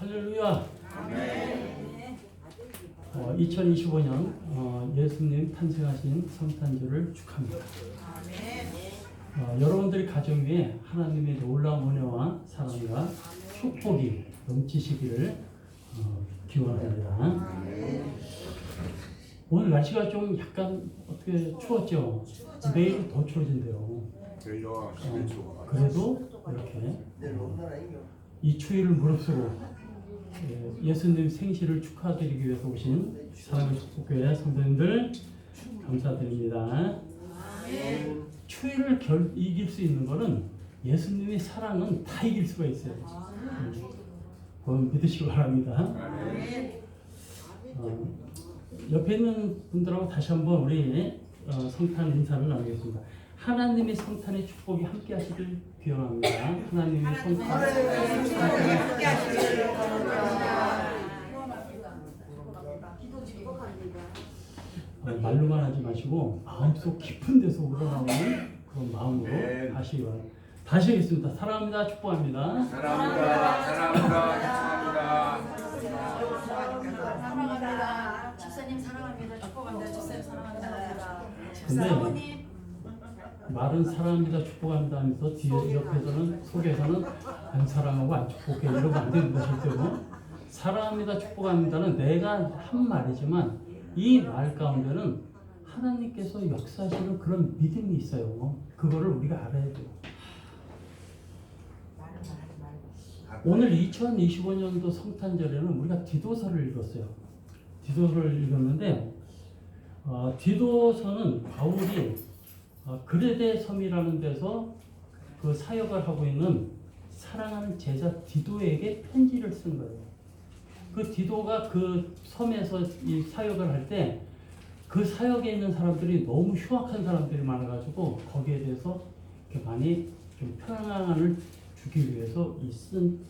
할렐루야. 2025년 예수님 탄생하신 성탄절을 축하합니다. 여러분들의 가정 위에 하나님의 놀라운 은혜와 사랑과 축복이 넘치시기를 기원합니다. 오늘 날씨가 좀 약간 어떻게 추웠죠? 내일은 더 추워진대요. 그래도 이렇게 이 추위를 무릅쓰고 예수님 생시를 축하드리기 위해서 오신 사랑의 축복교회 성도님들 감사드립니다. 추위를 이길 수 있는 것은 예수님의 사랑은 다 이길 수가 있어요. 그건 믿으시기 바랍니다. 옆에 있는 분들하고 다시 한번 우리 성탄 인사를 나누겠습니다. 하나님의 성탄의 축복이 함께 하시길 기원합니다. 하나님의 성탄의 함께 하시길 기원합니다. 말로만 하지 마시고 마음속 깊은 데서 우러나오는 그런 마음으로 하시기 바랍니다. 다시 하겠습니다. 사랑합니다. 축복합니다. 사랑합니다. 사랑합니다. 사랑합니다. 집사님 사랑합니다. 축복합니다. 집사님 사랑합니다. 근데 말은 사랑합니다. 축복합니다 하면서 뒤에 옆에서는 속에서는 안 사랑하고 안 축복해 이러면 안 되는 것이죠. 사랑합니다. 축복합니다는 내가 한 말이지만 이 말 가운데는 하나님께서 역사하시는 그런 믿음이 있어요. 그거를 우리가 알아야 돼요. 오늘 2025년도 성탄절에는 우리가 디도서를 읽었어요. 디도서를 읽었는데 디도서는 바울이 그레데 섬이라는 데서 그 사역을 하고 있는 사랑하는 제자 디도에게 편지를 쓴 거예요. 그 디도가 그 섬에서 이 사역을 할 때 그 사역에 있는 사람들이 너무 흉악한 사람들이 많아가지고 거기에 대해서 이렇게 많이 좀 평안을 주기 위해서 쓴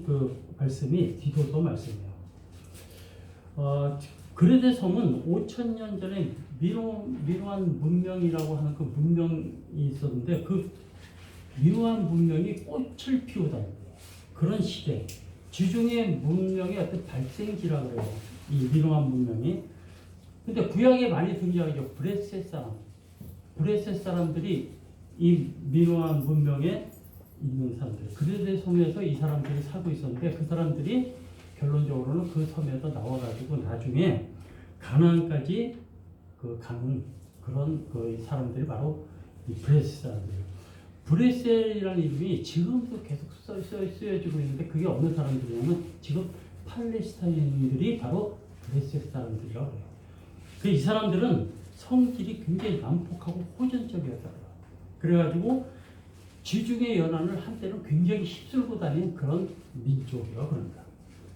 그 말씀이 디도서 말씀이에요. 그레데 섬은 5,000년 전에 미로한 문명이라고 하는 그 문명이 있었는데 그 미로한 문명이 꽃을 피우던 그런 시대, 지중해 문명의 어떤 발생지라고 해요. 이 미로한 문명이. 근데 구약에 많이 등장하죠. 브레셋 사람들이 이 미로한 문명에 있는 사람들. 그레데 섬에서 이 사람들이 살고 있었는데 그 사람들이 결론적으로는 그 섬에서 나와가지고 나중에 가나안까지 가는 그런 그 사람들이 바로 이 브레셋 사람들이에요. 브레셋이라는 이름이 지금도 계속 쓰여지고 있는데 그게 어느 사람들이냐면 지금 팔레스타인인들이 바로 브레셋 사람들이라고 해요. 이 사람들은 성질이 굉장히 난폭하고 호전적이었다고요. 그래가지고 지중해 연안을 한때는 굉장히 휩쓸고 다니는 그런 민족이라고 합니다.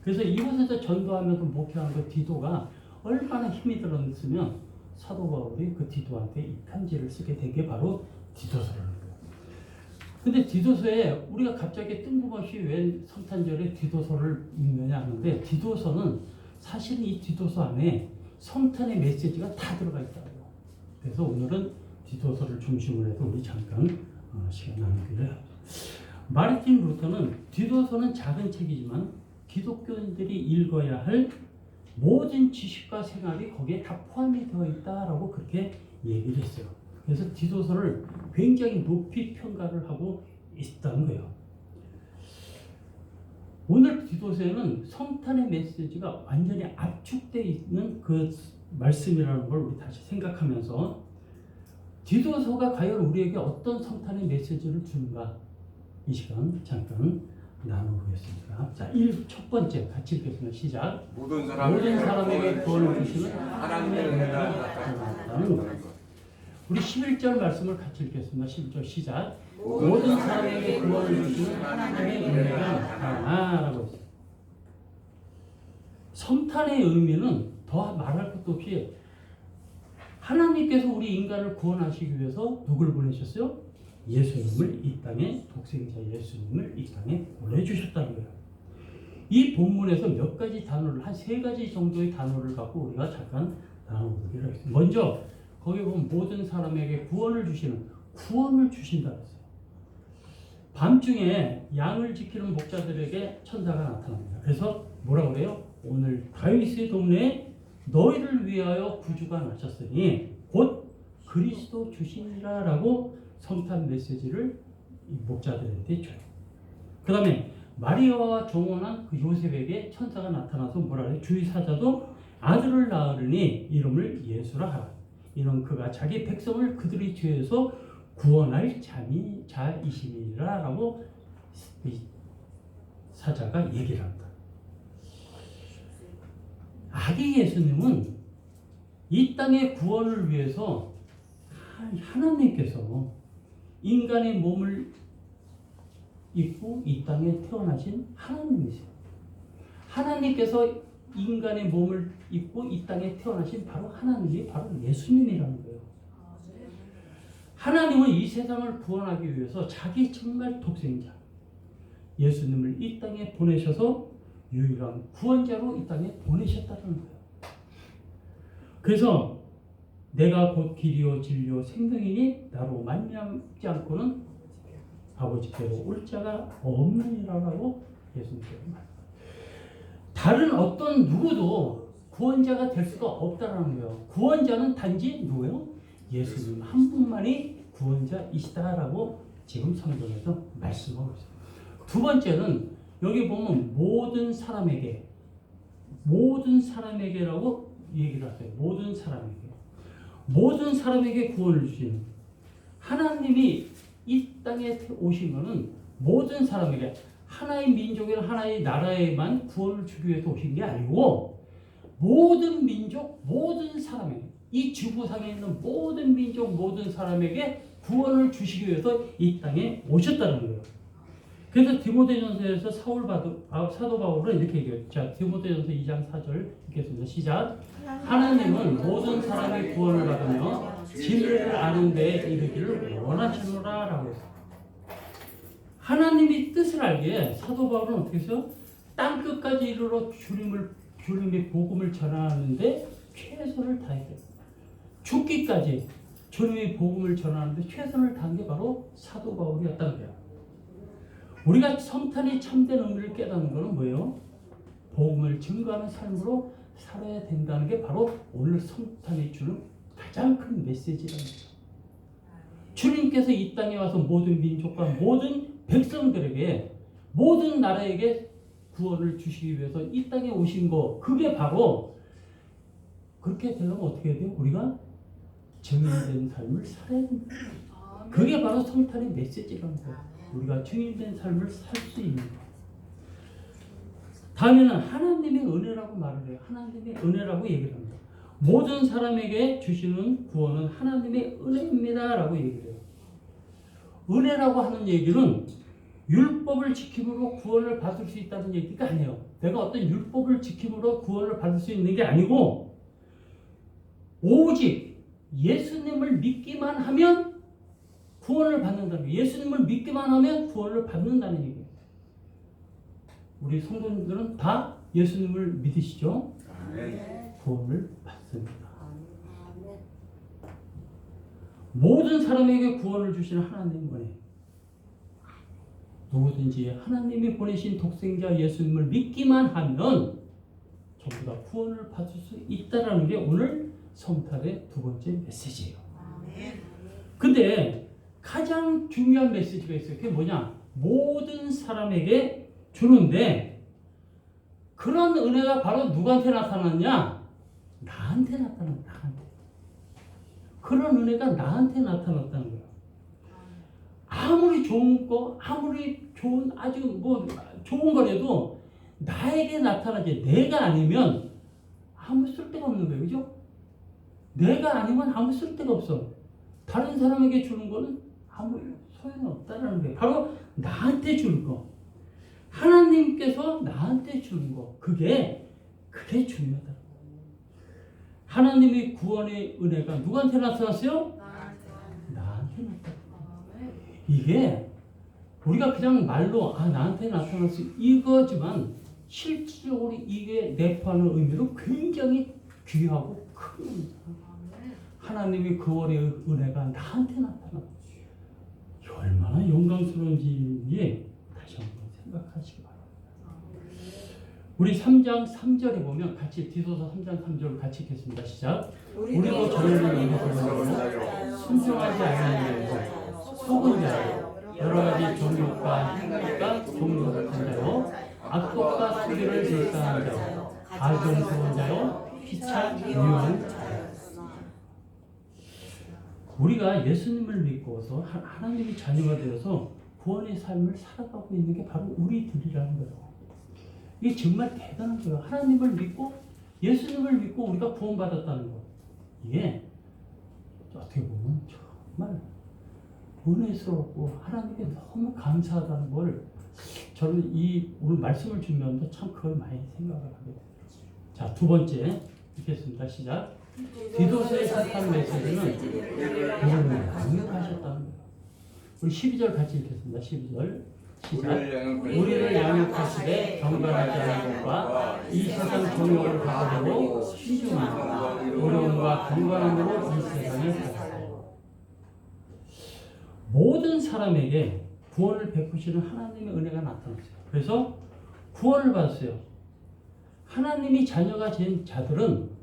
그래서 이곳에서 전도하면서 목회하는 그 디도가 얼마나 힘이 들었으면 사도 바울이 그 디도한테 이 편지를 쓰게 된 게 바로 디도서라는 거예요. 근데 디도서에 우리가 갑자기 뜬금없이 왜 성탄절에 디도서를 읽느냐 하는데 디도서는 사실 이 디도서 안에 성탄의 메시지가 다 들어가 있다고요. 그래서 오늘은 디도서를 중심으로 해서 우리 잠깐 시간 나누기를 합니다. 마르틴 루터는 디도서는 작은 책이지만 기독교인들이 읽어야 할 모든 지식과 생활이 거기에 다 포함이 되어 있다라고 그렇게 얘기를 했어요. 그래서 디도서를 굉장히 높이 평가를 하고 있다는 거예요. 오늘 디도서에는 성탄의 메시지가 완전히 압축되어 있는 그 말씀이라는 걸 우리 다시 생각하면서 디도서가 과연 우리에게 어떤 성탄의 메시지를 주는가 이 시간 잠깐 나눠보겠습니다. 자, 첫 번째 같이 읽겠습니다. 시작. 모든 사람에게 구원을 주시는 하나님의 은혜가 나타나는 것. 우리 11절 말씀을 같이 읽겠습니다. 11절 시작. 모든 사람에게 구원을 주시는 하나님의 은혜가 나타나라고 했어요. 성탄의 의미는 더 말할 것도 없이 하나님께서 우리 인간을 구원하시기 위해서 누굴 보내셨어요? 예수님을 이 땅에, 독생자 예수님을 이 땅에 보내주셨다는 거예요. 이 본문에서 몇 가지 단어를, 한 3가지 정도의 단어를 갖고 우리가 잠깐 나눠보기로 하겠습니다. 먼저 거기 보면 모든 사람에게 구원을 주신다 그랬어요. 밤중에 양을 지키는 목자들에게 천사가 나타납니다. 그래서 뭐라고 그래요? 오늘 다윗의 동네에 너희를 위하여 구주가 나셨으니 곧 그리스도 주시니라라고 성탄 메시지를 이 목자들한테 줘요. 그 다음에 마리아와 정혼한 그 요셉에게 천사가 나타나서 뭐라 그래요? 주의 사자도 아들을 낳으리니 이름을 예수라 하라. 이는 그가 자기 백성을 그들의 죄에서 구원할 자이심이라 라고 이 사자가 얘기를 합니다. 아기 예수님은 이 땅의 구원을 위해서 하나님께서 인간의 몸을 입고 이 땅에 태어나신 하나님이세요. 하나님께서 인간의 몸을 입고 이 땅에 태어나신 바로 하나님이 바로 예수님이라는 거예요. 하나님은 이 세상을 구원하기 위해서 자기 정말 독생자 예수님을 이 땅에 보내셔서 유일한 구원자로 이 땅에 보내셨다는 거예요. 그래서 내가 곧 길이요 진리요 생명이니 나로 말미암지 않고는 아버지께로 올 자가 없느니라고 예수님께서 말합니다. 다른 어떤 누구도 구원자가 될 수가 없다라는 거예요. 구원자는 단지 누구예요? 예수님 한 분만이 구원자이시다라고 지금 성경에서 말씀하고 있습니다. 두 번째는 여기 보면 모든 사람에게라고 얘기를 하세요. 모든 사람에게 구원을 주시는 하나님이 이 땅에 오신 것은 모든 사람에게 하나의 민족이나 하나의 나라에만 구원을 주기 위해서 오신 게 아니고 모든 민족, 모든 사람에게 이 지구상에 있는 모든 민족, 모든 사람에게 구원을 주시기 위해서 이 땅에 오셨다는 거예요. 그래서 디모데전서에서 사도 바울은 이렇게 얘기해요. 자, 디모데전서 2장 4절 읽겠습니다. 시작. 하나님은 모든 사람의 구원을 받으며 진리를 아는 데에 이르기를 원하시노라 라고 했어요. 하나님이 뜻을 알기에 사도 바울은 어떻게 했어요? 땅끝까지 이르러 주님의 복음을 전하는데 최선을 다했어요. 죽기까지 주님의 복음을 전하는데 최선을 다한 게 바로 사도 바울이었다는 거예요. 우리가 성탄의 참된 의미를 깨닫는 것은 뭐예요? 복음을 증거하는 삶으로 살아야 된다는 게 바로 오늘 성탄이 주는 가장 큰 메시지라는 거예요. 주님께서 이 땅에 와서 모든 민족과 모든 백성들에게 모든 나라에게 구원을 주시기 위해서 이 땅에 오신 거 그게 바로 그렇게 되려면 어떻게 해야 돼요? 우리가 증인된 삶을 살아야 됩니다. 그게 바로 성탄의 메시지라는 거예요. 우리가 증인된 삶을 살 수 있는 것. 다음에는 하나님의 은혜라고 말을 해요. 하나님의 은혜라고 얘기를 합니다. 모든 사람에게 주시는 구원은 하나님의 은혜입니다 라고 얘기를 해요. 은혜라고 하는 얘기는 율법을 지킴으로 구원을 받을 수 있다는 얘기가 아니에요. 내가 어떤 율법을 지킴으로 구원을 받을 수 있는 게 아니고 오직 예수님을 믿기만 하면 구원을 받는다는 거예요. 예수님을 믿기만 하면 구원을 받는다는 얘기예요. 우리 성도님들은 다 예수님을 믿으시죠? 구원을 받습니다. 모든 사람에게 구원을 주시는 하나님의 은혜. 누구든지 하나님이 보내신 독생자 예수님을 믿기만 하면 전부 다 구원을 받을 수 있다는 게 오늘 성탄의 두 번째 메시지예요. 근데 가장 중요한 메시지가 있어요. 그게 뭐냐? 모든 사람에게 주는데 그런 은혜가 바로 누구한테 나타났냐? 나한테 나타났다. 나한테. 그런 은혜가 나한테 나타났다는 거예요. 아무리 좋은 거, 아무리 좋은 아주 뭐 좋은 거라도 나에게 나타나지 내가 아니면 아무 쓸데가 없는 거예요. 그죠? 내가 아니면 아무 쓸데가 없어. 다른 사람에게 주는 거는 아무 소용이 없다는 거예요. 바로 나한테 주는 거. 하나님께서 나한테 주는 거. 그게 중요하다. 하나님의 구원의 은혜가 누구한테 나타났어요? 나한테 나타났어요. 이게 우리가 그냥 말로 나한테 나타났어 이거지만 실질적으로 이게 내포하는 의미로 굉장히 귀하고 큰 겁니다. 하나님의 구원의 은혜가 나한테 나타났어요. 얼마나 영광스러운지 다시 한번 생각하시기 바랍니다. 우리 3장 3절에 보면 같이 디도서 3장 3절 같이 읽겠습니다. 시작. 우리도 저희를 위해서 순종하지 않으려고 속은 자요 여러 가지 종욕과 행위가 종욕을 한 자요 악독과 수리를 불쌍한 자요 가증스러운 자요 피차 유용한 자요. 우리가 예수님을 믿고서 하나님의 자녀가 되어서 구원의 삶을 살아가고 있는 게 바로 우리들이라는 거예요. 이게 정말 대단한 거예요. 하나님을 믿고 예수님을 믿고 우리가 구원받았다는 거. 이게 어떻게 보면 정말 은혜스럽고 하나님께 너무 감사하다는 걸 저는 이 오늘 말씀을 준비하면서 참 그걸 많이 생각을 하게 돼요. 자, 두 번째 읽겠습니다. 시작. 디도서의 사탄 메시지는 우리를 양육하셨다는 거예요. 우리 12절 같이 읽겠습니다. 12절 시작. 우리를 양육하시되 경건하지 않은 것과 이 세상 종욕을 받아들고 신중한 어려움과 경건함으로 이 세상에 살아요. 모든 사람에게 구원을 베푸시는 하나님의 은혜가 나타났어요. 그래서 구원을 받았어요. 하나님이 자녀가 된 자들은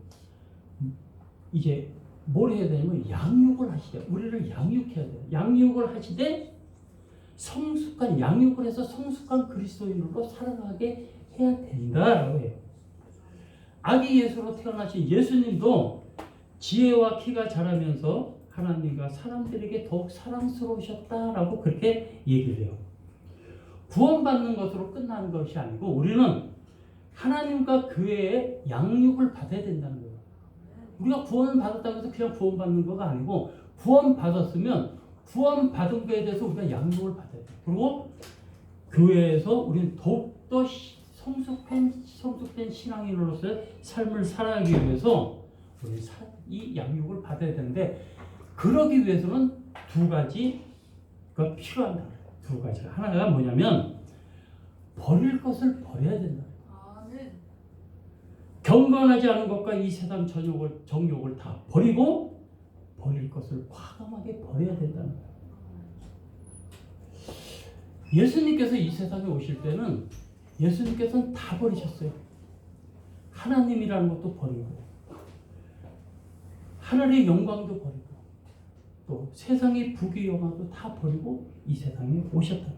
이제 뭘 해야 되냐면 양육을 하시되 우리를 양육해야 돼요. 양육을 하시되 성숙한 양육을 해서 성숙한 그리스도인으로 살아가게 해야 된다라고 해요. 아기 예수로 태어나신 예수님도 지혜와 키가 자라면서 하나님과 사람들에게 더욱 사랑스러우셨다라고 그렇게 얘기를 해요. 구원받는 것으로 끝나는 것이 아니고 우리는 하나님과 교회의 양육을 받아야 된다는 거예요. 우리가 구원을 받았다고 해서 그냥 구원받는 거가 아니고 구원받았으면 구원받은 거에 대해서 우리가 양육을 받아야 돼요. 그리고 교회에서 우리는 더욱더 성숙된 신앙인으로서 삶을 살아가기 위해서 우리 이 양육을 받아야 되는데 그러기 위해서는 두 가지가 필요하다. 두 가지가 하나가 뭐냐면 버릴 것을 버려야 된다. 경건하지 않은 것과 이 세상 정욕을 다 버리고 버릴 것을 과감하게 버려야 된다는 거예요. 예수님께서 이 세상에 오실 때는 예수님께서는 다 버리셨어요. 하나님이라는 것도 버리고 하늘의 영광도 버리고 또 세상의 부귀영화도 다 버리고 이 세상에 오셨다.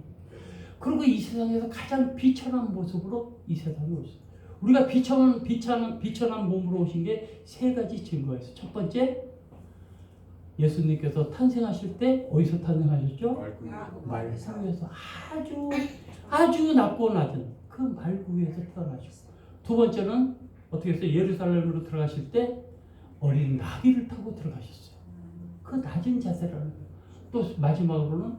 그리고 이 세상에서 가장 비천한 모습으로 이 세상에 오셨어요. 우리가 비천한 몸으로 오신 게 세 가지 증거가 있어요. 첫 번째, 예수님께서 탄생하실 때 어디서 탄생하셨죠? 말구에서 아주 낮고 낮은 그 말구에서 태어나셨고, 두 번째는 어떻게 했어요? 예루살렘으로 들어가실 때 어린 나귀를 타고 들어가셨어요. 그 낮은 자세라는 거예요. 또 마지막으로는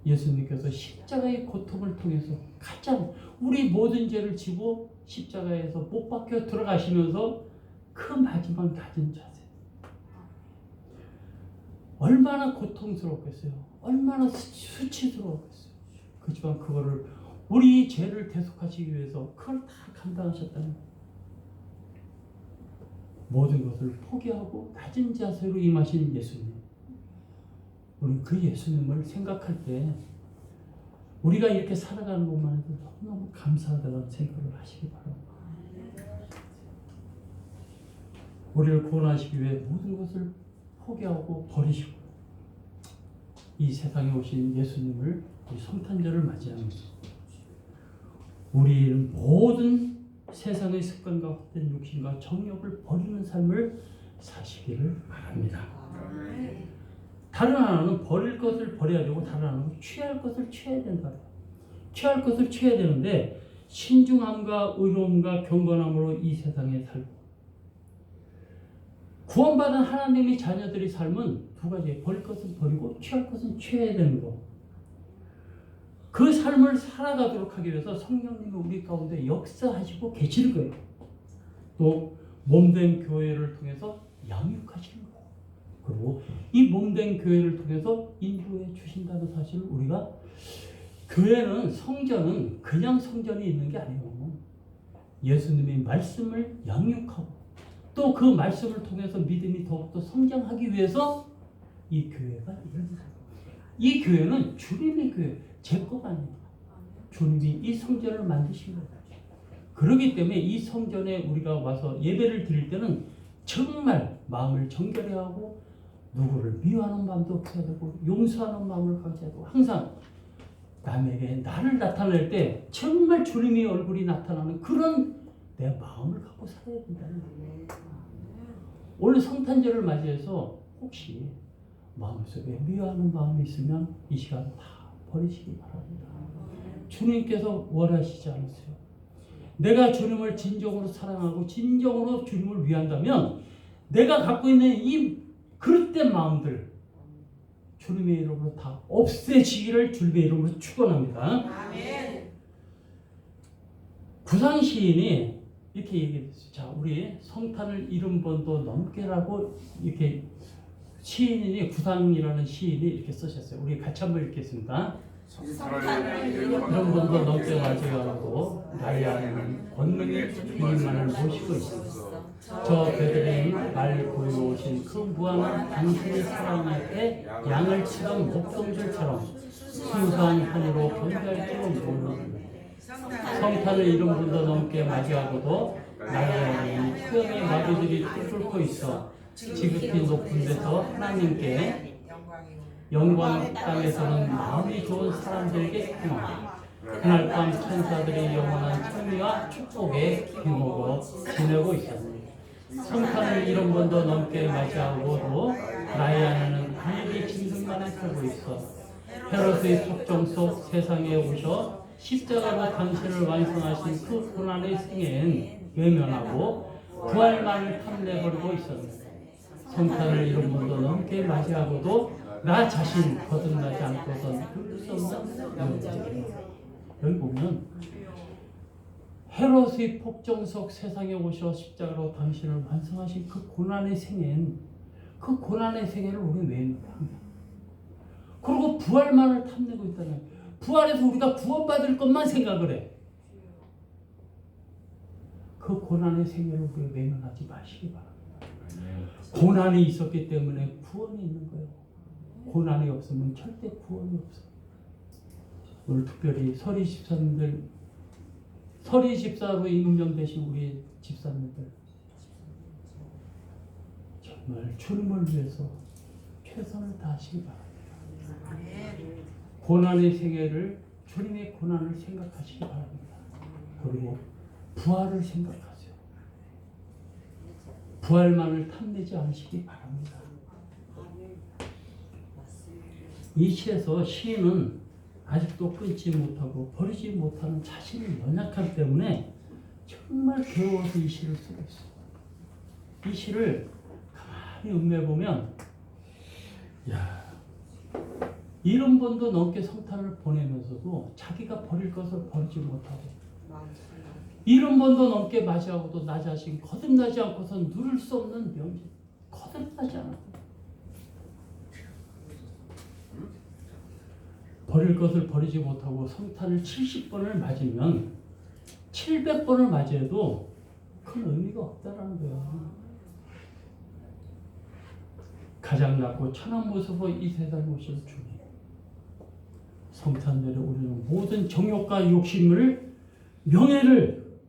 예수님께서 십자가의 고통을 통해서 가장 우리 모든 죄를 지고 십자가에서 못 박혀 들어가시면서 그 마지막 낮은 자세. 얼마나 고통스럽겠어요. 얼마나 수치스러웠겠어요. 그렇지만 그거를 우리 죄를 대속하시기 위해서 그걸 다 감당하셨다는 거예요. 모든 것을 포기하고 낮은 자세로 임하신 예수님. 우리 그 예수님을 생각할 때 우리가 이렇게 살아가는 것만 해도 너무너무 감사하다는 생각을 하시기 바랍니다. 우리를 구원하시기 위해 모든 것을 포기하고 버리시고 이 세상에 오신 예수님을 우리 성탄절을 맞이하면서 우리는 모든 세상의 습관과 헛된 욕심과 정욕을 버리는 삶을 사시기를 바랍니다. 다른 하나는 버릴 것을 버려야 되고 다른 하나는 취할 것을 취해야 된다. 취할 것을 취해야 되는데 신중함과 의로움과 경건함으로 이 세상에 살고 구원받은 하나님의 자녀들의 삶은 두 가지예요. 버릴 것은 버리고 취할 것은 취해야 되는 거. 그 삶을 살아가도록 하기 위해서 성령님이 우리 가운데 역사하시고 계실 거예요. 또 몸된 교회를 통해서 양육하시는 거예요. 그리고 이 몸된 교회를 통해서 인도해 주신다는 사실을 우리가 교회는 성전은 그냥 성전이 있는 게 아니에요. 예수님의 말씀을 양육하고 또 그 말씀을 통해서 믿음이 더욱더 성장하기 위해서 이 교회가 있는 거예요. 이 교회는 주님의 교회, 제 거가 아니에요. 주님이 이 성전을 만드신 거예요. 그렇기 때문에 이 성전에 우리가 와서 예배를 드릴 때는 정말 마음을 정결히 하고 누구를 미워하는 마음도 없어야 되고 용서하는 마음을 가져야 되고 항상 남에게 나를 나타낼 때 정말 주님의 얼굴이 나타나는 그런 내 마음을 갖고 살아야 된다는 거예요. 오늘 성탄절을 맞이해서 혹시 마음속에 미워하는 마음이 있으면 이 시간 다 버리시기 바랍니다. 주님께서 원하시지 않으세요. 내가 주님을 진정으로 사랑하고 진정으로 주님을 위한다면 내가 갖고 있는 이 그릇된 마음들 주님의 이름으로 다 없애지기를 주님의 이름으로 축원합니다. 아멘. 구상 시인이 이렇게 얘기했어요. 자, 우리 성탄을 70번도 넘게라고 이렇게 시인이 구상이라는 시인이 이렇게 쓰셨어요. 우리 같이 한번 읽겠습니다. 성탄을 70번도 넘게 맞이하고 나의 아내는 권능의 주님만을 모시고 있어. 저 베들레헴 말 고요 오신 그 무한한 당신의 사랑할 양을 치던 목동들처럼 순수한 한으로 견자할지도 모르는데 성탄을 70번도 넘게 맞이하고도 나의 아내는 수염의 마비들이 뚫고 있어 지극히 높은 데서 하나님께 영광 땅에서는 마음이 좋은 사람들에게 행하고 그날 밤 천사들이 영원한 찬미와 축복에 기목으로 지내고 있었습니다. 성탄을 70번도 넘게 맞이하고도 나의 아내는 하늘이 짐승만을 살고 있어 헤롯의 속정 속 세상에 오셔 십자가로 당신을 완성하신 그 고난의 승엔 외면하고 부활만을 탐내버리고 있었는데 성탄을 70번도 넘게 맞이하고도 나 자신 거듭나지 않고선 그럴 수 없는 문제. 여기 보면 헤롯의 폭정 속 세상에 오셔 십자가로 당신을 완성하신 그 고난의 생애는 그 고난의 생애를 우리는 외면합니다. 그리고 부활만을 탐내고 있다는 부활해서 우리가 구원받을 것만 생각을 해. 그 고난의 생애를 우리가 외면하지 마시기 바랍니다. 고난이 있었기 때문에 구원이 있는 거예요. 고난이 없으면 절대 구원이 없어요. 오늘 특별히 서리 집사님들, 서리 집사로 임명되신 우리 집사님들 정말 주님을 위해서 최선을 다하시기 바랍니다. 고난의 생애를 주님의 고난을 생각하시기 바랍니다. 그리고 부활을 생각하세요. 부활만을 탐내지 않으시기 바랍니다. 이 시에서 시인은 아직도 끊지 못하고 버리지 못하는 자신의 연약함 때문에 정말 괴로워서 이 시를 쓰고 있어요. 이 시를 가만히 음미해보면 70번도 넘게 성탄을 보내면서도 자기가 버릴 것을 버리지 못하고 70번도 넘게 맞이하고도 나 자신 거듭나지 않고서 누릴 수 없는 명제 거듭나지 않았고 버릴 것을 버리지 못하고 성탄을 70번을 맞으면 700번을 맞이해도 큰 의미가 없다라는 거예요. 가장 낮고 천한 모습으로 이 세상에 오신 주님 성탄절에 우리는 모든 정욕과 욕심을 명예를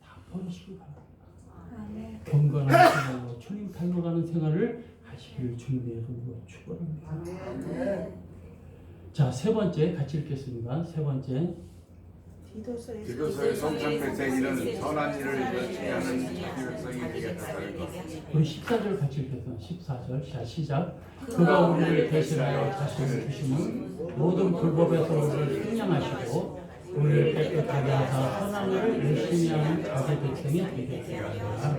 다 버리시기 바랍니다. 경건한 생활로 주님 닮아가는 생활을 하시길 주님의 이름으로 축원합니다. 자, 세 번째 같이 읽겠습니다. 세 번째. 디도서의 성찬 배세기는 선한 일을 열심히 하는 백성이 되겠다. 우리 14절 같이 읽겠습니다. 14절. 자, 시작. 그가 우리를 대신하여 자신을 주시는 모든 불법에서 우리를 속량하시고 우리를 깨끗하게 하사 선한 일을 열심히 하는 자기 백성이 되게 하라.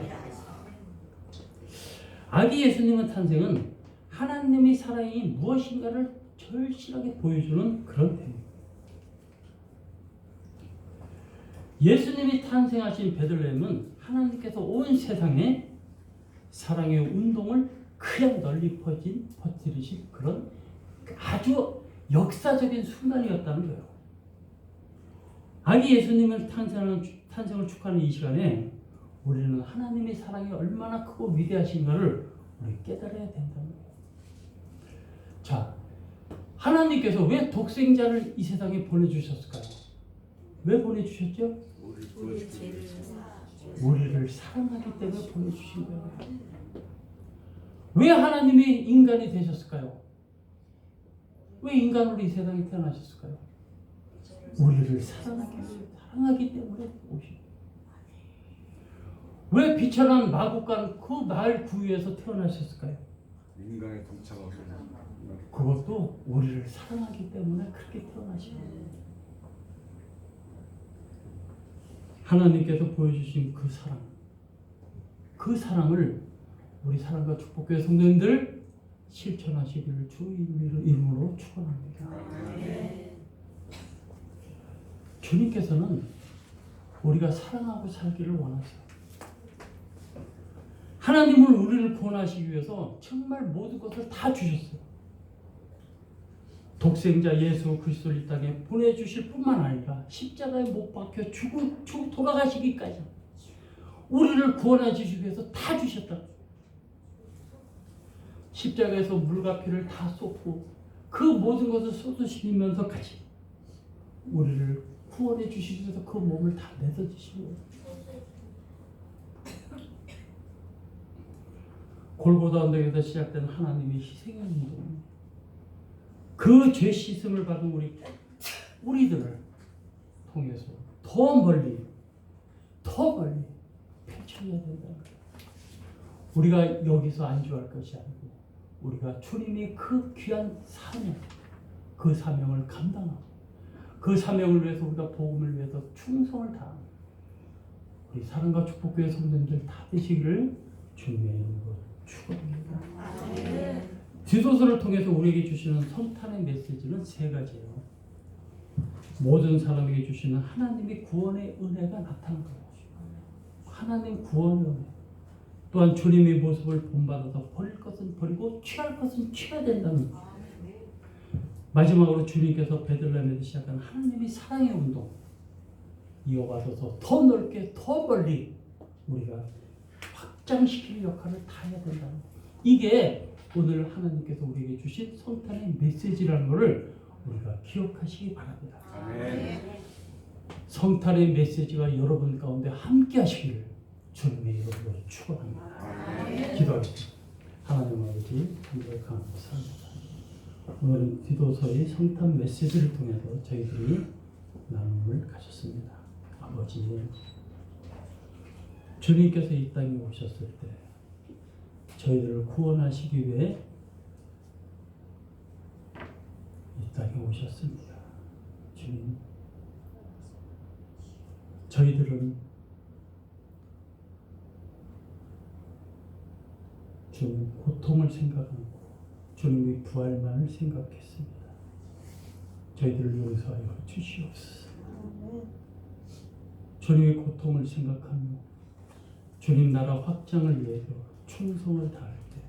아기 예수님의 탄생은 하나님의 사랑이 무엇인가를 절실하게 보여주는 그런 때입니다. 예수님이 탄생하신 베들레헴은 하나님께서 온 세상에 사랑의 운동을 그냥 널리 퍼뜨리신 그런 아주 역사적인 순간이었다는 거예요. 아기 예수님의 탄생을 축하하는 이 시간에 우리는 하나님의 사랑이 얼마나 크고 위대하신가를 우리 깨달아야 된다는 거예요. 자, 하나님께서 왜 독생자를 이 세상에 보내주셨을까요? 왜 보내주셨죠? 우리를 사랑하기 때문에 보내주신 거예요. 왜 하나님이 인간이 되셨을까요? 왜 인간으로 이 세상에 태어나셨을까요? 우리를 사랑하기 때문에 오신 거예요. 왜 비천한 마국간 그 마을 구유에서 태어나셨을까요? 인간의 동참하고 그것도 우리를 사랑하기 때문에 그렇게 태어나신 거예요. 하나님께서 보여주신 그 사랑을 우리 사랑과 축복교회 성도님들 실천하시기를 주 이름으로 축원합니다. 주님께서는 우리가 사랑하고 살기를 원하세요. 하나님은 우리를 구원하시기 위해서 정말 모든 것을 다 주셨어요. 독생자 예수 그리스도를 이 땅에 보내주실 뿐만 아니라 십자가에 못 박혀 돌아가시기까지 우리를 구원하시기 위해서 다 주셨다. 십자가에서 물과 피를 다 쏟고 그 모든 것을 쏟으시면서까지 우리를 구원해 주시기 위해서 그 몸을 다 내어주신 거예요. 골고다 언덕에서 시작된 하나님의 희생의 운동, 그 죄 씻음을 받은 우리들을 통해서 더 멀리 펼쳐야 된다. 우리가 여기서 안주할 것이 아니고 우리가 주님의 그 귀한 사명, 그 사명을 감당하고 그 사명을 위해서 우리가 복음을 위해서 충성을 다하는 우리 사랑과 축복교회 성도님들 다 되시기를 주님의 이름으로 축원합니다. 디도서를 통해서 우리에게 주시는 성탄의 메시지는 세 가지예요. 모든 사람에게 주시는 하나님의 구원의 은혜가 나타난 거예요. 하나님 구원의 은혜. 또한 주님의 모습을 본받아서 버릴 것은 버리고 취할 것은 취해야 된다는 거예요. 마지막으로 주님께서 베들레헴에서 시작한 하나님의 사랑의 운동 이어받아서 더 넓게 더 멀리 우리가 확장시키는 역할을 다 해야 된다는 거예요. 이게 오늘 하나님께서 우리에게 주신 성탄의 메시지라는 것을 우리가 기억하시기 바랍니다. 아멘. 성탄의 메시지가 여러분 가운데 함께 하시기를 주님의 이름으로 축원합니다. 기도하겠습니다. 하나님 아버지 감사합니다. 오늘은 디도서의 성탄 메시지를 통해서 저희들이 나눔을 가졌습니다. 아버지, 주님께서 이 땅에 오셨을 때 저희들을 구원하시기 위해 이 땅에 오셨습니다. 주님, 저희들은 주님 고통을 생각하고 주님의 부활만을 생각했습니다. 저희들을 용서하여 주시옵소서. 주님의 고통을 생각하며 주님 나라 확장을 위해서 충성을 다할 때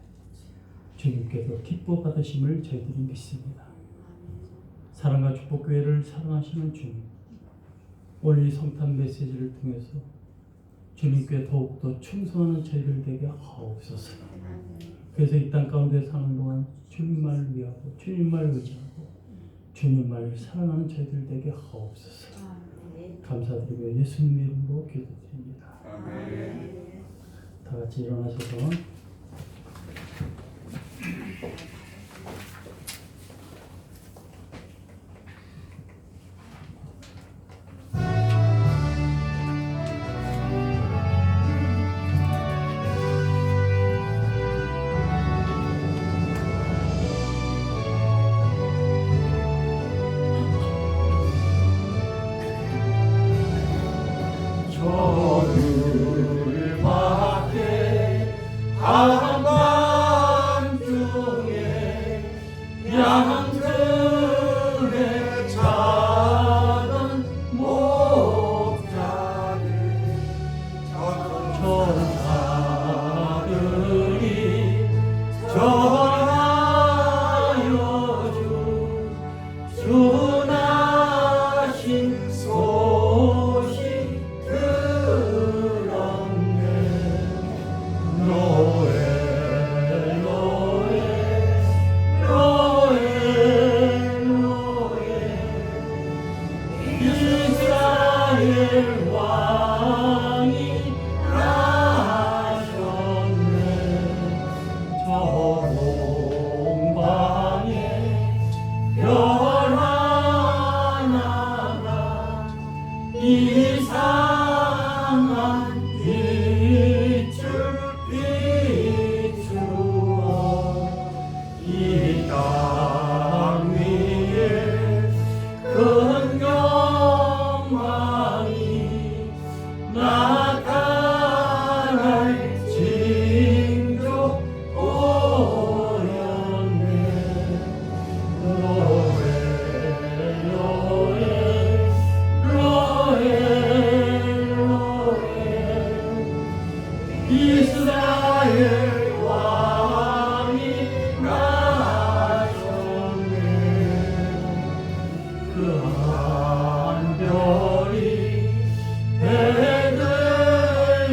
주님께서 기뻐 받으심을 저희들이 믿습니다. 사랑과 축복교회를 사랑하시는 주님, 오늘 이 성탄 메시지를 통해서 주님께 더욱더 충성하는 저희들 되게 하옵소서. 그래서 이 땅 가운데 사는 동안 주님만을 위하고 주님만을 의지하고 주님만을 사랑하는 저희들 되게 하옵소서. 감사드리며 예수님의 이름으로 기도드립니다. 아멘. 다 같이 일어나셔서 저를 밖에 한밤중에 양들의 작은 목자들 전사들이 전하여 주나신 소식 들어 왕이 나셨네. 저 동방에 별 하나가 이상한 빛을 비추어 이 땅 위에 큰 영광이 나타날 징조 보였네. 로에 로에 로에 로에 이스라엘 왕이 나셨네. 그 한 별이 베들레헴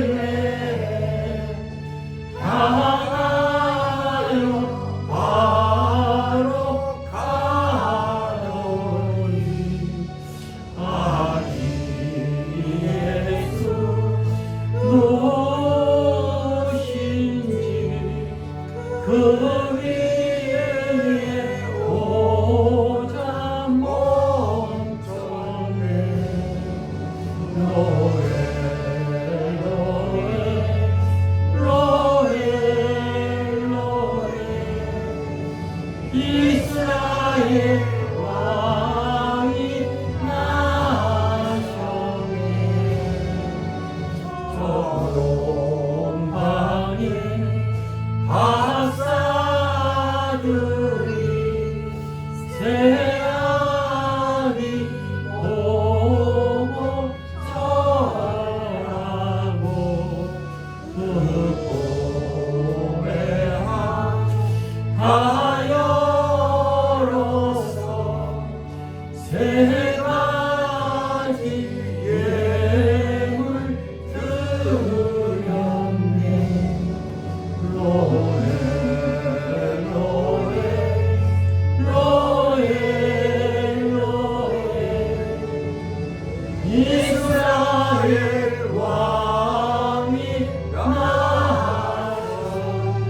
향하여 바로 가더니 아기 예수 노신지 그 위에 오자 멈췄네. 로에 로에 로에 로에 이스라엘 왕이 나셨네. 저 동방에 박사들이 새하리 보고 절하고 그 꿈에 하여로서 세 가지 예물 드렸네. 로에 로에 로에 로에 이스라엘 왕이 나셨네.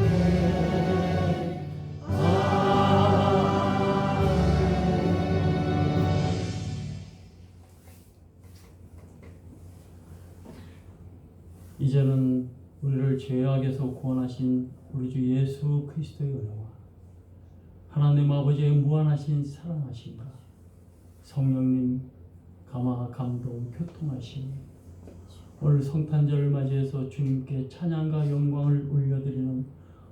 이제는 우리를 죄악에서 구원하신 우리 주 예수 그리스도의 은혜와 하나님 아버지의 무한하신 사랑하심과 성령님 감화 감동 교통하심이 오늘 성탄절을 맞이해서 주님께 찬양과 영광을 올려드리는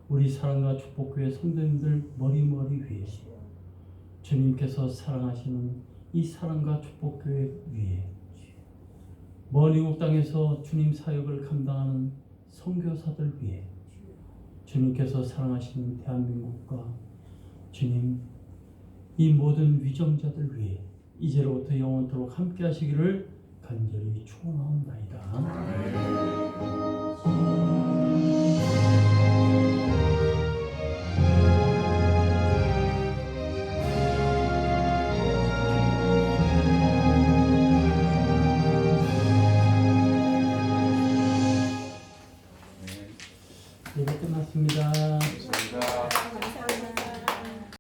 우리 사랑과 축복교회 성도님들 머리머리 위에 주님께서 사랑하시는 이 사랑과 축복교회 위에 먼 이국 땅에서 주님 사역을 감당하는 선교사들 위해 주님께서 사랑하시는 대한민국과 주님 이 모든 위정자들 위해 이제로부터 영원토록 함께 하시기를 간절히 축원하옵나이다.